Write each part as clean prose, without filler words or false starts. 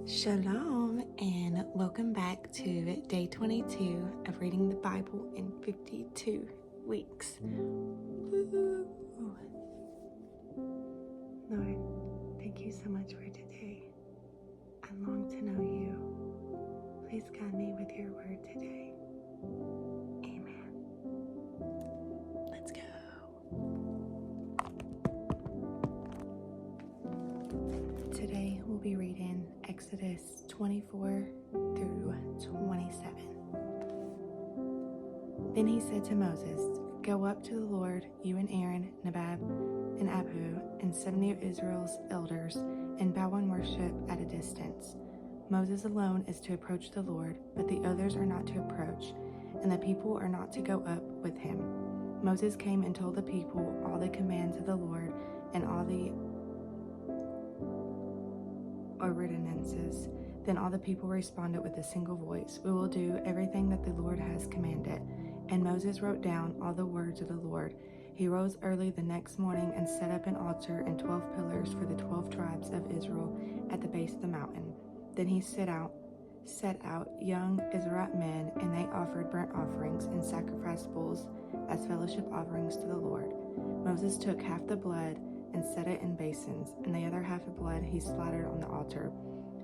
Shalom, and welcome back to day 22 of reading the Bible in 52 weeks. Woo. Lord, thank you so much for today. I long to know you. Please guide me with your word today. Amen. Let's go. Today we'll be reading Exodus 24 through 27. Then he said to Moses, "Go up to the Lord, you and Aaron, Nadab, and Abihu, and 70 of Israel's elders, and bow and worship at a distance. Moses alone is to approach the Lord, but the others are not to approach, and the people are not to go up with him." Moses came and told the people all the commands of the Lord and all the ordinances. Then all the people responded with a single voice, "We will do everything that the Lord has commanded." And Moses wrote down all the words of the Lord. He rose early the next morning and set up an altar and 12 pillars for the 12 tribes of Israel at the base of the mountain. Then he set out young Israelite men, and they offered burnt offerings and sacrificed bulls as fellowship offerings to the Lord. Moses took half the blood and set it in basins, and the other half of blood he splattered on the altar.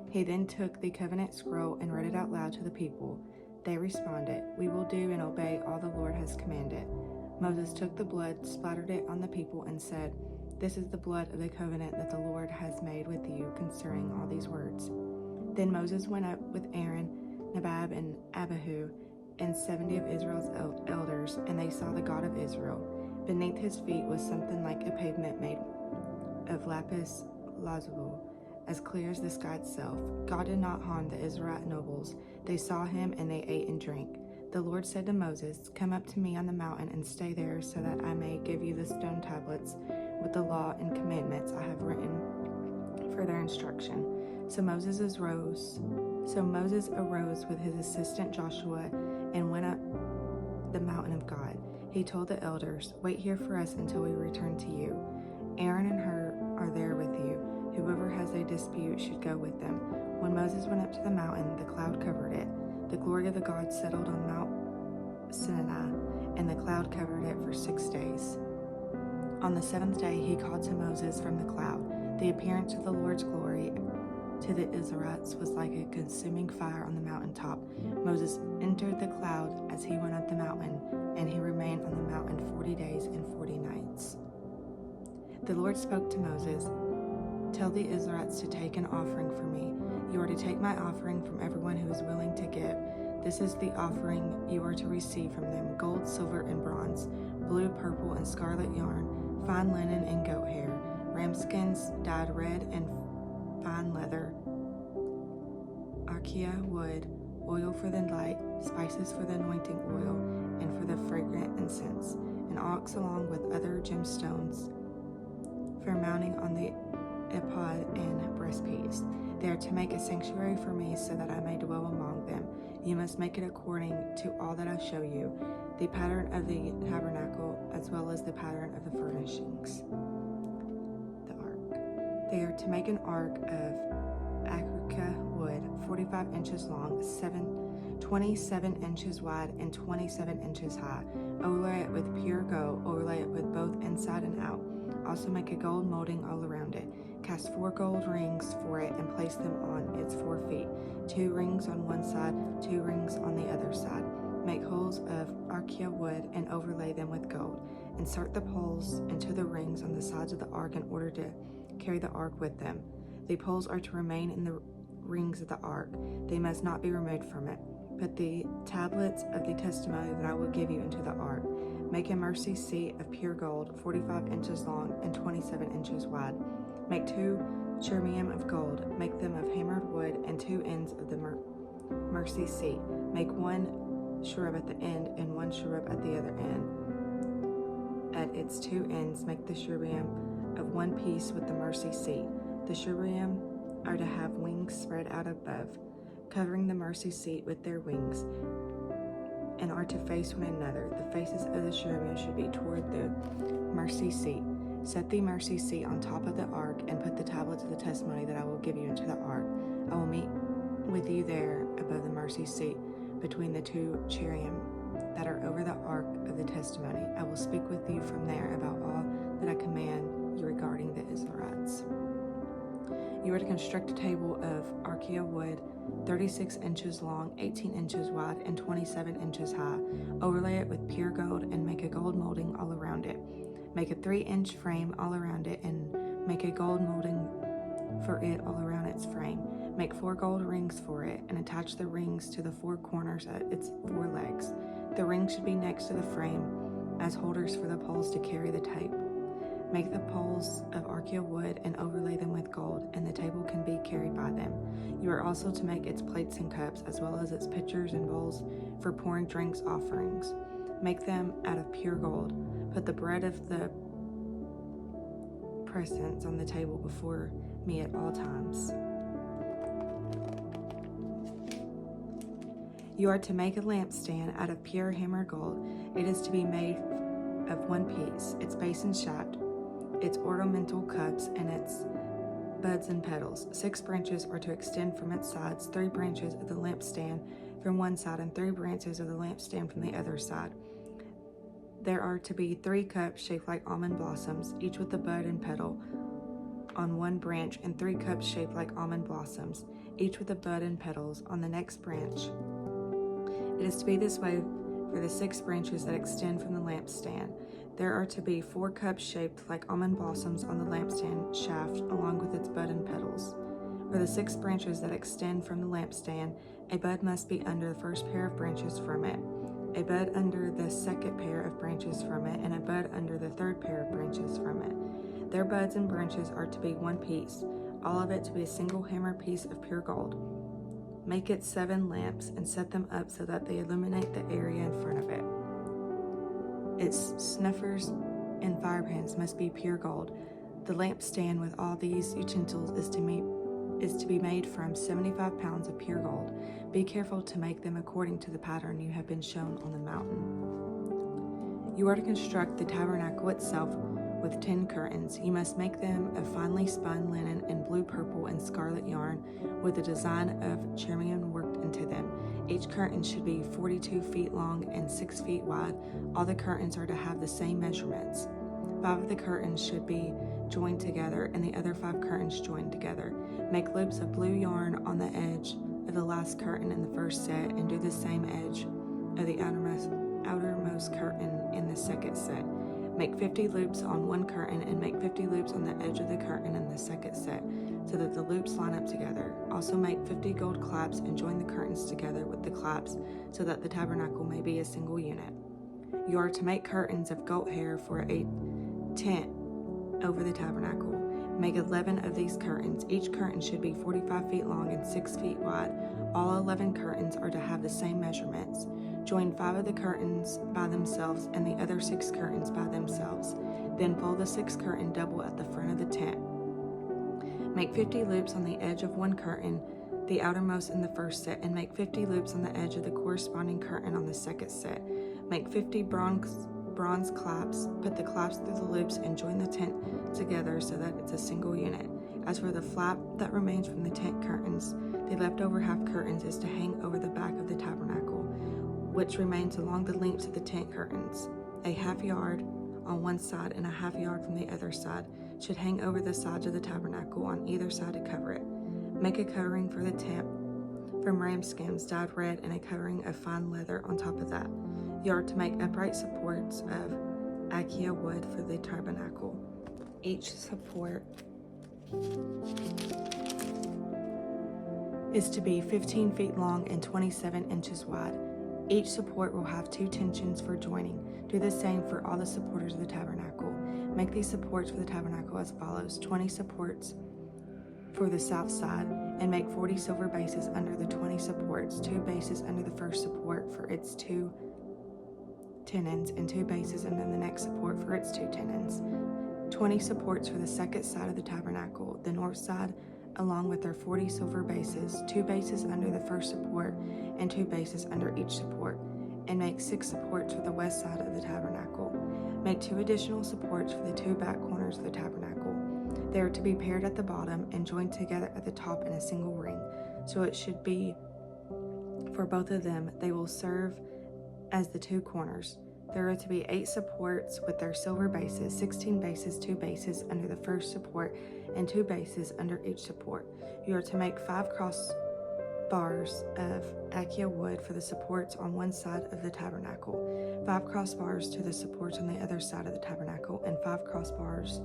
He then took the covenant scroll and read it out loud to the people. They responded, "We will do and obey all the Lord has commanded." Moses took the blood, splattered it on the people, and said, "This is the blood of the covenant that the Lord has made with you concerning all these words." Then Moses went up with Aaron, Nadab, and Abihu, and 70 of Israel's elders, and they saw the God of Israel. Beneath his feet was something like a pavement made of lapis lazuli, as clear as the sky itself. God did not harm the Israelite nobles. They saw him, and they ate and drank. The Lord said to Moses, "Come up to me on the mountain and stay there, so that I may give you the stone tablets with the law and commandments I have written for their instruction." So Moses arose with his assistant Joshua and went up the mountain of God. He told the elders, "Wait here for us until we return to you. Aaron and Hur are there with you. Whoever has a dispute should go with them." When Moses went up to the mountain, the cloud covered it. The glory of the God settled on Mount Sinai, and the cloud covered it for 6 days. On the 7th day he called to Moses from the cloud. The appearance of the Lord's glory to the Israelites was like a consuming fire on the mountaintop. Moses entered the cloud as he went up the mountain, and he remained on the mountain 40 days and 40 nights. The Lord spoke to Moses, "Tell the Israelites to take an offering for me. You are to take my offering from everyone who is willing to give. This is the offering you are to receive from them: gold, silver, and bronze, blue, purple, and scarlet yarn, fine linen and goat hair, ram skins dyed red and fine leather, acacia wood, oil for the light, spices for the anointing oil, and for the fragrant incense, an ox along with other gemstones for mounting on the ephod and breastpiece. They are to make a sanctuary for me so that I may dwell among them. You must make it according to all that I show you, the pattern of the tabernacle as well as the pattern of the furnishings." The ark. They are to make an ark of acacia wood, 45 inches long, 27 inches wide, and 27 inches high. Overlay it with pure gold. Overlay it with both inside and out. Also make a gold molding all around it. Cast 4 gold rings for it and place them on its 4 feet. 2 rings on one side, 2 rings on the other side. Make holes of acacia wood and overlay them with gold. Insert the poles into the rings on the sides of the ark in order to carry the ark with them. The poles are to remain in the rings of the ark. They must not be removed from it. Put the tablets of the testimony that I will give you into the ark. Make a mercy seat of pure gold, 45 inches long and 27 inches wide. Make 2 cherubim of gold. Make them of hammered wood and 2 ends of the mercy seat. Make 1 cherub at the end and 1 cherub at the other end. At its 2 ends, make the cherubim of one piece with the mercy seat. The cherubim are to have wings spread out above, covering the mercy seat with their wings, and are to face one another. The faces of the cherubim should be toward the mercy seat. Set the mercy seat on top of the ark, and put the tablets of the testimony that I will give you into the ark. I will meet with you there above the mercy seat, between the two cherubim that are over the ark of the testimony. I will speak with you from there about all that I command you regarding the Israelites. You are to construct a table of acacia wood, 36 inches long, 18 inches wide, and 27 inches high. Overlay it with pure gold and make a gold molding all around it. Make a 3-inch frame all around it and make a gold molding for it all around its frame. Make 4 gold rings for it and attach the rings to the 4 corners at its 4 legs. The rings should be next to the frame as holders for the poles to carry the tape. Make the poles of acacia wood and overlay them with gold, and the table can be carried by them. You are also to make its plates and cups, as well as its pitchers and bowls for pouring drinks offerings. Make them out of pure gold. Put the bread of the presence on the table before me at all times. You are to make a lampstand out of pure hammered gold. It is to be made of one piece, its base and shaft, its ornamental cups, and its buds and petals. 6 branches are to extend from its sides, 3 branches of the lampstand from one side, and 3 branches of the lampstand from the other side. There are to be 3 cups shaped like almond blossoms, each with a bud and petal on one branch, and 3 cups shaped like almond blossoms, each with a bud and petals on the next branch. It is to be this way for the 6 branches that extend from the lampstand. There are to be 4 cups shaped like almond blossoms on the lampstand shaft, along with its bud and petals. For the 6 branches that extend from the lampstand, a bud must be under the first pair of branches from it, a bud under the second pair of branches from it, and a bud under the third pair of branches from it. Their buds and branches are to be one piece, all of it to be a single hammered piece of pure gold. Make it 7 lamps and set them up so that they illuminate the area in front of it. Its snuffers and firepans must be pure gold. The lampstand with all these utensils is to be made from 75 pounds of pure gold. Be careful to make them according to the pattern you have been shown on the mountain. You are to construct the tabernacle itself with 10 curtains. You must make them of finely spun linen and blue, purple, and scarlet yarn with a design of cherubim worked into them. Each curtain should be 42 feet long and 6 feet wide. All the curtains are to have the same measurements. 5 of the curtains should be joined together and the other 5 curtains joined together. Make loops of blue yarn on the edge of the last curtain in the first set, and do the same edge of the outermost curtain in the second set. Make 50 loops on one curtain and make 50 loops on the edge of the curtain in the second set, so that the loops line up together. Also make 50 gold claps and join the curtains together with the claps, so that the tabernacle may be a single unit. You are to make curtains of goat hair for a tent over the tabernacle. Make 11 of these curtains. Each curtain should be 45 feet long and 6 feet wide. All 11 curtains are to have the same measurements. Join 5 of the curtains by themselves and the other 6 curtains by themselves. Then fold the 6th curtain double at the front of the tent. Make 50 loops on the edge of one curtain, the outermost in the first set, and make 50 loops on the edge of the corresponding curtain on the second set. Make 50 bronze claps, put the claps through the loops, and join the tent together so that it's a single unit. As for the flap that remains from the tent curtains, the leftover half curtains is to hang over the back of the tabernacle, which remains along the lengths of the tent curtains. A half yard on one side and a half yard from the other side should hang over the sides of the tabernacle on either side to cover it. Make a covering for the tent from ram skins dyed red, and a covering of fine leather on top of that. You are to make upright supports of acacia wood for the tabernacle. Each support is to be 15 feet long and 27 inches wide. Each support will have 2 tensions for joining. Do the same for all the supporters of the tabernacle. Make these supports for the tabernacle as follows: 20 supports for the south side, and make 40 silver bases under the 20 supports, 2 bases under the first support for its 2 tenons, and 2 bases under the next support for its 2 tenons. 20 supports for the second side of the tabernacle, the north side, along with their 40 silver bases, 2 bases under the first support, and 2 bases under each support, and make 6 supports for the west side of the tabernacle. Make 2 additional supports for the 2 back corners of the tabernacle. They are to be paired at the bottom and joined together at the top in a single ring. So it should be for both of them. They will serve as the 2 corners. There are to be 8 supports with their silver bases, 16 bases, 2 bases under the first support, and 2 bases under each support. You are to make 5 crossbars of acacia wood for the supports on one side of the tabernacle, 5 crossbars to the supports on the other side of the tabernacle, and 5 crossbars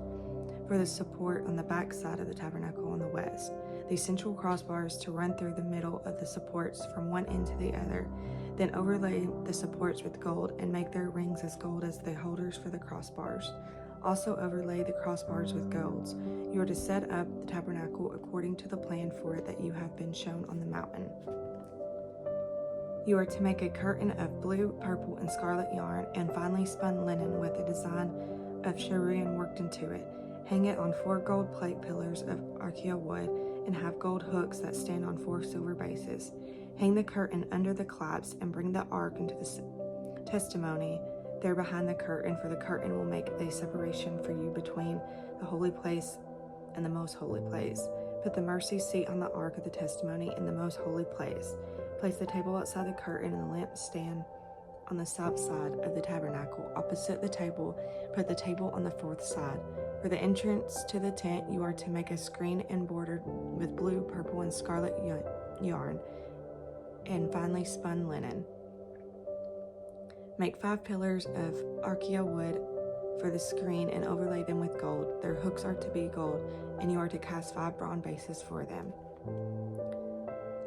for the support on the back side of the tabernacle on the west. These central crossbars to run through the middle of the supports from one end to the other. Then overlay the supports with gold and make their rings as gold as the holders for the crossbars. Also overlay the crossbars with golds. You are to set up the tabernacle according to the plan for it that you have been shown on the mountain. You are to make a curtain of blue, purple, and scarlet yarn and finely spun linen with a design of Sharon worked into it. Hang it on 4 gold plate pillars of acacia wood and have gold hooks that stand on 4 silver bases. Hang the curtain under the claps and bring the ark into the testimony there behind the curtain, for the curtain will make a separation for you between the holy place and the most holy place. Put the mercy seat on the ark of the testimony in the most holy place. Place the table outside the curtain and the lampstand on the south side of the tabernacle. Opposite the table, put the table on the 4th side. For the entrance to the tent, you are to make a screen embroidered with blue, purple, and scarlet yarn and finely spun linen. Make 5 pillars of acacia wood for the screen and overlay them with gold. Their hooks are to be gold, and you are to cast 5 bronze bases for them.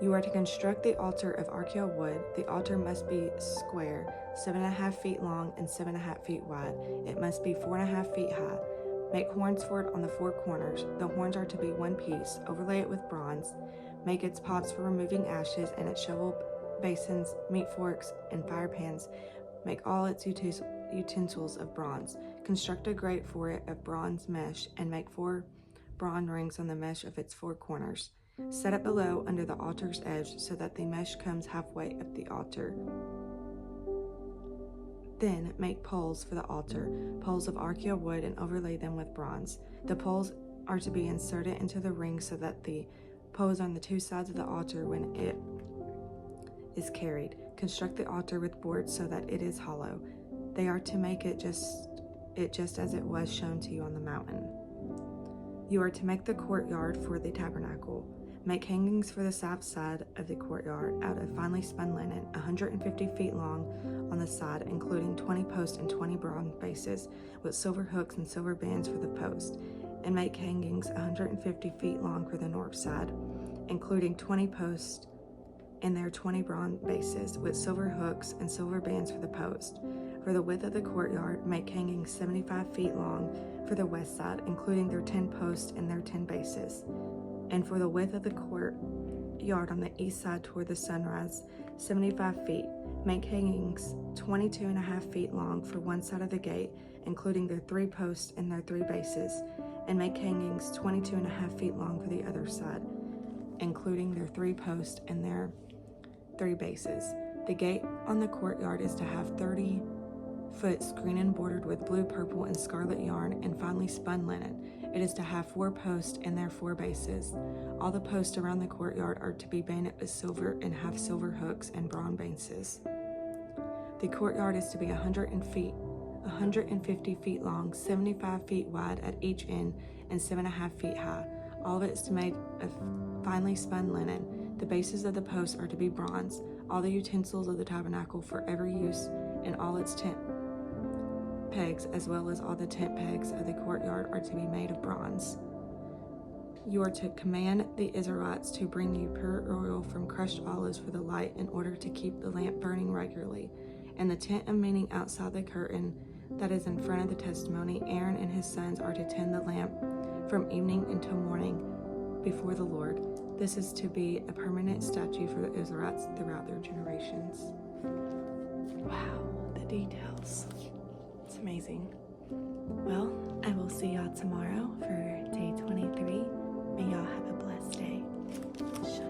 You are to construct the altar of acacia wood. The altar must be square, 7.5 feet long and 7.5 feet wide. It must be 4.5 feet high. Make horns for it on the 4 corners. The horns are to be 1 piece. Overlay it with bronze. Make its pots for removing ashes and its shovel basins, meat forks, and fire pans. Make all its utensils of bronze. Construct a grate for it of bronze mesh and make 4 bronze rings on the mesh of its 4 corners. Set it below under the altar's edge so that the mesh comes halfway up the altar. Then make poles for the altar, poles of acacia wood, and overlay them with bronze. The poles are to be inserted into the ring so that the poles on the 2 sides of the altar when it is carried. Construct the altar with boards so that it is hollow. They are to make it just as it was shown to you on the mountain. You are to make the courtyard for the tabernacle. Make hangings for the south side of the courtyard out of finely spun linen, 150 feet long on the side, including 20 posts and 20 bronze bases, with silver hooks and silver bands for the post. And make hangings 150 feet long for the north side, including 20 posts and their 20 bronze bases, with silver hooks and silver bands for the post. For the width of the courtyard, make hangings 75 feet long for the west side, including their 10 posts and their 10 bases. And for the width of the courtyard on the east side toward the sunrise, 75 feet. Make hangings 22.5 feet long for one side of the gate, including their 3 posts and their 3 bases. And make hangings 22.5 feet long for the other side, including their 3 posts and their 3 bases. The gate on the courtyard is to have 30-foot screen embroidered with blue, purple, and scarlet yarn and finely spun linen. It is to have 4 posts and their 4 bases. All the posts around the courtyard are to be banded with silver and have silver hooks and bronze bases. The courtyard is to be 150 feet long, 75 feet wide at each end, and 7.5 feet high. All of it is made of finely spun linen. The bases of the posts are to be bronze. All the utensils of the tabernacle for every use and all its tent pegs, as well as all the tent pegs of the courtyard, are to be made of bronze. You are to command the Israelites to bring you pure oil from crushed olives for the light in order to keep the lamp burning regularly. And the tent of meeting outside the curtain that is in front of the testimony, Aaron and his sons are to tend the lamp from evening until morning before the Lord. This is to be a permanent statute for the Israelites throughout their generations. Wow, the details. It's amazing. Well, I will see y'all tomorrow for day 23. May y'all have a blessed day. Shalom.